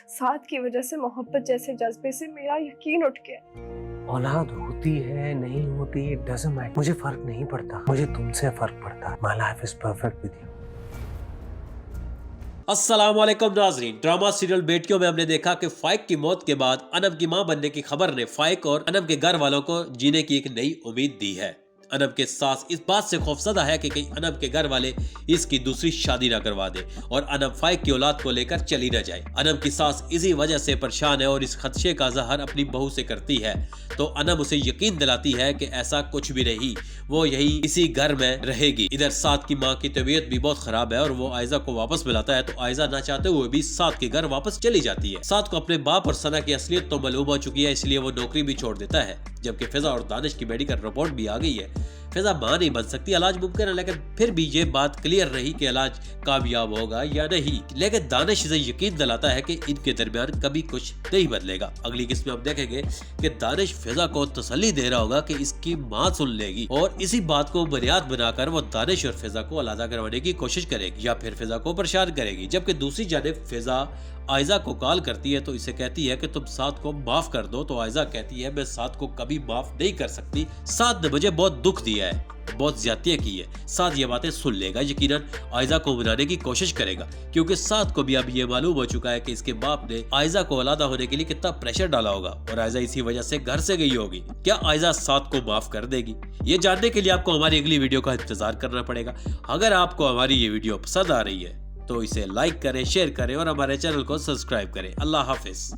ساتھ کی وجہ سے محبت جیسے جذبے سے میرا یقین اٹھ گیا۔ اولاد ہوتی ہے نہیں ہوتی ڈزنٹ میٹر، مجھے فرق نہیں پڑتا، مجھے تم سے فرق پڑتا ہے۔ My life is perfect with you. السلام علیکم ناظرین، ڈرامہ سیریل بیٹیوں میں ہم نے دیکھا کہ فائق کی موت کے بعد انب کی ماں بننے کی خبر نے فائق اور انب کے گھر والوں کو جینے کی ایک نئی امید دی ہے۔ انب کے ساس اس بات سے خوفزدہ ہے کہ کہیں انب کے گھر والے اس کی دوسری شادی نہ کروا دے اور انب فائق کی اولاد کو لے کر چلی نہ جائے۔ انب کی ساس اسی وجہ سے پریشان ہے اور اس خدشے کا اظہار اپنی بہو سے کرتی ہے تو انب اسے یقین دلاتی ہے کہ ایسا کچھ بھی نہیں، وہ یہی اسی گھر میں رہے گی۔ ادھر سعد کی ماں کی طبیعت بھی بہت خراب ہے اور وہ عائزہ کو واپس بلاتا ہے تو عائزہ نہ چاہتے ہوئے بھی سعد کے گھر واپس چلی جاتی ہے۔ سعد کو اپنے باپ اور ثنا کی اصلیت تو معلوم ہو چکی ہے، اس لیے وہ نوکری بھی چھوڑ دیتا ہے۔ جبکہ فضا اور دانش کی میڈیکل رپورٹ بھی آ گئی ہے۔ فضا ماں نہیں بن سکتی، علاج ممکن ہے، لیکن پھر بھی یہ بات کلیئر رہی کہ علاج کامیاب ہوگا یا نہیں۔ لیکن دانش اسے یقین دلاتا ہے کہ ان کے درمیان کبھی کچھ نہیں بدلے گا۔ اگلی قسط میں ہم دیکھیں گے کہ دانش فضا کو تسلی دے رہا ہوگا کہ اس کی ماں سن لے گی اور اسی بات کو بنیاد بنا کر وہ دانش اور فضا کو علیحدہ کروانے کی کوشش کرے گی یا پھر فضا کو پریشان کرے گی۔ جبکہ دوسری جانب فضا عائزہ کو کال کرتی ہے تو اسے کہتی ہے کہ تم سعد کو معاف کر دو تو عائزہ کہتی ہے میں سعد کو کبھی معاف نہیں کر سکتی، سعد نے مجھے بہت دکھ دیا ہے، بہت زیادتیاں کی ہے۔ سعد یہ باتیں سن لے گا، یقیناً عائزہ کو منانے کی کوشش کرے گا کیونکہ سعد کو بھی اب یہ معلوم ہو چکا ہے کہ اس کے باپ نے عائزہ کو علیحدہ ہونے کے لیے کتنا پریشر ڈالا ہوگا اور عائزہ اسی وجہ سے گھر سے گئی ہوگی۔ کیا عائزہ سعد کو معاف کر دے گی؟ یہ جاننے کے لیے آپ کو ہماری اگلی ویڈیو کا انتظار کرنا پڑے گا۔ اگر آپ کو ہماری یہ ویڈیو پسند آ رہی ہے تو اسے لائک کریں، شیئر کریں اور ہمارے چینل کو سبسکرائب کریں۔ اللہ حافظ۔